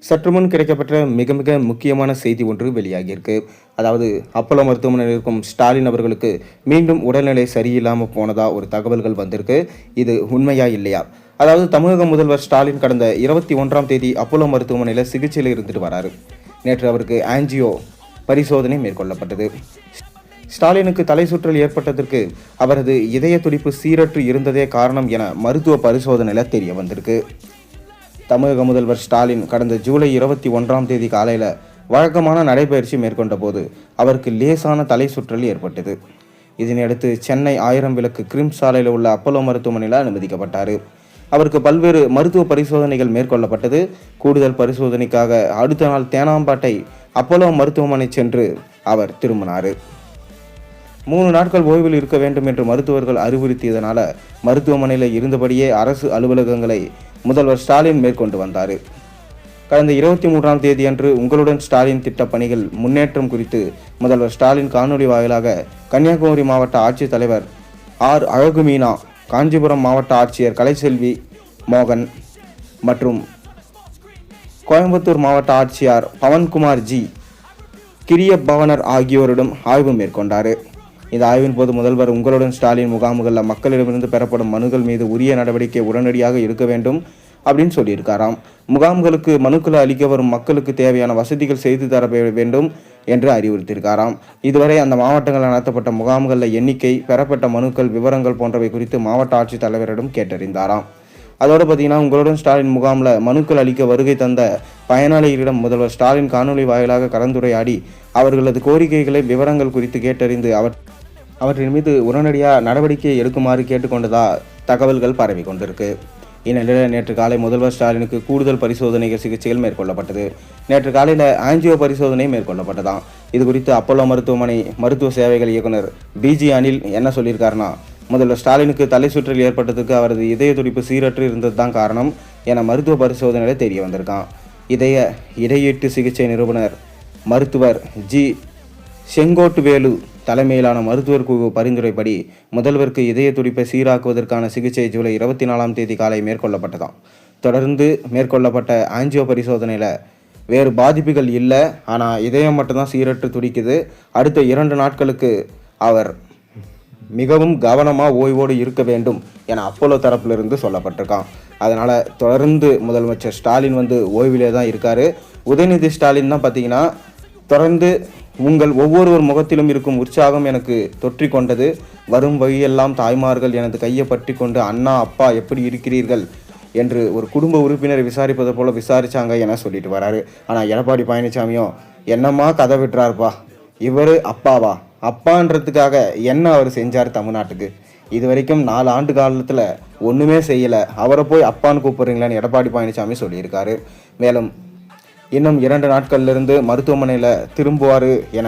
சற்றுமுன் கிடைக்கப்பெற்ற மிக மிக முக்கியமான செய்தி ஒன்று வெளியாகியிருக்கு. அதாவது அப்போலோ மருத்துவமனையில் இருக்கும் ஸ்டாலின் அவர்களுக்கு மீண்டும் உடல்நிலை சரியில்லாமல் போனதா ஒரு தகவல்கள் வந்திருக்கு. இது உண்மையா இல்லையா? அதாவது தமிழக முதல்வர் ஸ்டாலின் கடந்த 21ஆம் தேதி அப்போலோ மருத்துவமனையில் சிகிச்சையில் இருந்துட்டு வராரு. நேற்று அவருக்கு ஆஞ்சியோ பரிசோதனை மேற்கொள்ளப்பட்டது. ஸ்டாலினுக்கு தலை சுற்றல் ஏற்பட்டதற்கு அவரது இதய துடிப்பு சீரற்று இருந்ததே காரணம் என மருத்துவ பரிசோதனையில் தெரிய வந்திருக்கு. தமிழக முதல்வர் ஸ்டாலின் கடந்த ஜூலை 21ஆம் தேதி காலையில் வழக்கமான நடைபயிற்சி மேற்கொண்ட போது அவருக்கு லேசான தலை சுற்றல் ஏற்பட்டது. இதனையடுத்து சென்னை 1000 விளக்கு கிரிம்ஸ் சாலையில் உள்ள அப்போலோ மருத்துவமனையில் அனுமதிக்கப்பட்டார். அவருக்கு பல்வேறு மருத்துவ பரிசோதனைகள் மேற்கொள்ளப்பட்டது. கூடுதல் பரிசோதனைக்காக அடுத்த நாள் தேனாம்பாட்டை அப்போலோ மருத்துவமனை சென்று அவர் திரும்பினார். 3 நாட்கள் ஓய்வில் இருக்க வேண்டும் என்று மருத்துவர்கள் அறிவுறுத்தியதனால மருத்துவமனையில் இருந்தபடியே அரசு அலுவலகங்களை முதல்வர் ஸ்டாலின் மேற்கொண்டு வந்தார். கடந்த 23ஆம் தேதி அன்று உங்களுடன் ஸ்டாலின் திட்ட பணிகள் முன்னேற்றம் குறித்து முதல்வர் ஸ்டாலின் காணொலி வாயிலாக கன்னியாகுமரி மாவட்ட ஆட்சித்தலைவர் ஆர் அழகுமீனா, காஞ்சிபுரம் மாவட்ட ஆட்சியர் கலைசெல்வி மோகன் மற்றும் கோயம்புத்தூர் மாவட்ட ஆட்சியர் பவன்குமார் ஜி கிரியப்பவனர் ஆகியோரிடம் ஆய்வு மேற்கொண்டார். இந்த ஆய்வின் போது முதல்வர் உங்களுடன் ஸ்டாலின் முகாம்களில் மக்களிடமிருந்து பெறப்படும் மனுக்கள் மீது உரிய நடவடிக்கை உடனடியாக எடுக்க வேண்டும் அப்படின்னு சொல்லியிருக்காராம். முகாம்களுக்கு மனுக்களை அளிக்க வரும் மக்களுக்கு தேவையான வசதிகள் செய்து தர வேண்டும் என்று அறிவுறுத்தியிருக்காராம். இதுவரை அந்த மாவட்டங்களில் நடத்தப்பட்ட முகாம்களில் எண்ணிக்கை, பெறப்பட்ட மனுக்கள் விவரங்கள் போன்றவை குறித்து மாவட்ட ஆட்சித்தலைவரிடம் கேட்டறிந்தாராம். அதோடு பார்த்தீங்கன்னா, உங்களுடன் ஸ்டாலின் முகாமில் மனுக்கள் அளிக்க வருகை தந்த பயனாளிகளிடம் முதல்வர் ஸ்டாலின் காணொலி வாயிலாக கலந்துரையாடி அவர்களது கோரிக்கைகளை விவரங்கள் குறித்து கேட்டறிந்து அவற்றின் மீது உடனடியாக நடவடிக்கை எடுக்குமாறு கேட்டுக்கொண்டதா தகவல்கள் பரவி கொண்டிருக்கு. இந்நிலையில் நேற்று காலை முதல்வர் ஸ்டாலினுக்கு கூடுதல் பரிசோதனைகள் சிகிச்சைகள் மேற்கொள்ளப்பட்டது. நேற்று காலையில் ஆஞ்சியோ பரிசோதனை மேற்கொள்ளப்பட்டதாம். இது குறித்து அப்போலோ மருத்துவமனை மருத்துவ சேவைகள் இயக்குனர் பிஜி அனில் என்ன சொல்லியிருக்காருன்னா, முதல்வர் ஸ்டாலினுக்கு தலை சுற்றல் ஏற்பட்டதுக்கு அவரது இதய துடிப்பு சீரற்று இருந்தது தான் காரணம் என மருத்துவ பரிசோதனையில் தெரிய வந்திருக்கான். இடையீட்டு சிகிச்சை நிறுவனர் மருத்துவர் ஜி செங்கோட்டுவேலு தலைமையிலான மருத்துவர் குழு பரிந்துரைப்படி முதல்வருக்கு இதய துடிப்பை சீராக்குவதற்கான சிகிச்சை ஜூலை 24ஆம் தேதி காலை மேற்கொள்ளப்பட்டதாம். தொடர்ந்து மேற்கொள்ளப்பட்ட ஆஞ்சியோ பரிசோதனையில் வேறு பாதிப்புகள் இல்லை, ஆனால் இதயம் மட்டும்தான் சீரற்று துடிக்குது. அடுத்த 2 நாட்களுக்கு அவர் மிகவும் கவனமாக ஓய்வோடு இருக்க வேண்டும் என அப்போலோ தரப்பிலிருந்து சொல்லப்பட்டிருக்கான். அதனால் தொடர்ந்து முதலமைச்சர் ஸ்டாலின் ஓய்விலே தான் இருக்கார். உதயநிதி ஸ்டாலின் தான் பார்த்தீங்கன்னா, தொடர்ந்து உங்கள் ஒவ்வொருவர் முகத்திலும் இருக்கும் உற்சாகம் எனக்கு தொற்றி கொண்டது. வரும் வழியெல்லாம் தாய்மார்கள் எனது கையை பற்றி கொண்டு அண்ணா, அப்பா எப்படி இருக்கிறீர்கள் என்று ஒரு குடும்ப உறுப்பினரை விசாரிப்பது போல விசாரிச்சாங்க என சொல்லிட்டு வராரு. ஆனால் எடப்பாடி பழனிசாமியும் என்னம்மா கதை விட்டுறாருப்பா, இவர் அப்பாவா, அப்பான்றதுக்காக என்ன அவர் செஞ்சார் தமிழ்நாட்டுக்கு? இது வரைக்கும் 4 ஆண்டு காலத்தில் ஒன்றுமே செய்யலை, அவரை போய் அப்பான்னு கூப்பிட்றீங்களான்னு எடப்பாடி பழனிசாமி சொல்லியிருக்காரு. மேலும் இன்னும் 2 நாட்கள்லேருந்து மருத்துவமனையில் திரும்புவார் என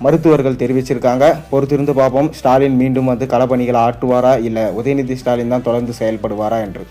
மருத்துவர்கள் தெரிவிச்சிருக்காங்க. பொறுத்திருந்து பார்ப்போம், ஸ்டாலின் மீண்டும் களப்பணிகளை ஆற்றுவாரா இல்லை உதயநிதி ஸ்டாலின் தான் தொடர்ந்து செயல்படுவாரா என்று.